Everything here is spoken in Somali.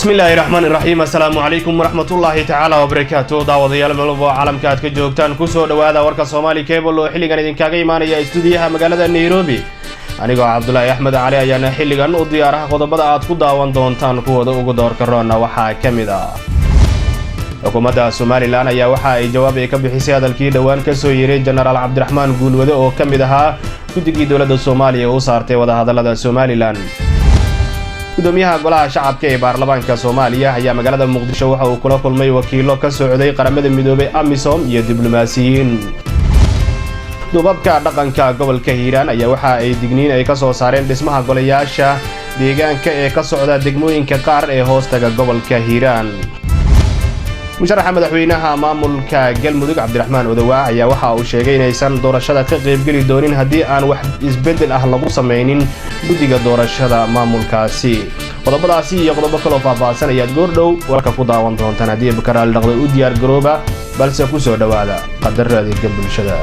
بسم الله الرحمن الرحيم السلام عليكم ورحمة الله تعالى وبركاته داوديال ملبو caalamka ka joogtaan ku soo dhawaada warka Soomaali Cable oo xilligan idin kaga imaanaya stuudiyaha magaalada Nairobi anigoo Cabdullaahi Axmed Cali ayaana xilligan u diyaaraha qodobada aad ku daawan doontaan kuwada ugu doorka roona waxa kamid ah xukuumadda Soomaaliland ayaa waxa ay jawaab ka bixisay hadalkii dhawaan ka soo yeeray General Cabdiraxmaan Guulwade oo kamid ahaa guddigii dawladda Soomaaliya oo saartay wada hadallada Soomaaliland gudoomiyaha golaha shacabka ee baarlamaanka Soomaaliya ayaa magaalada Muqdisho waxa uu kula kulmay wakiilo ka socday qaramada midoobay AMISOM iyo diblomaasiyiin dubabka dhaqanka gobolka Hiiraan ayaa waxa ay digniin ay ka soo saareen dhismaha golayaasha deegaanka ee ka socda degmooyinka qaar ee hoostaga gobolka Hiiraan musharaxa madaxweynaha maamulka Galmudug Cabdiraxmaan Odawa ayaa waxa uu sheegay inaysan doorashada ka qayb gali doonin haddii aan wax isbedel ah lagu sameeynin guddiga doorashada maamulkaasi qodobadaasi iyo qodobo kale oo faahfaahsan ayaad goordhow warka ku daawan doontaan haddii bakaraal dhaqdo u diyaar garooba balse ku soo dhawaada qadar adeegga bulshada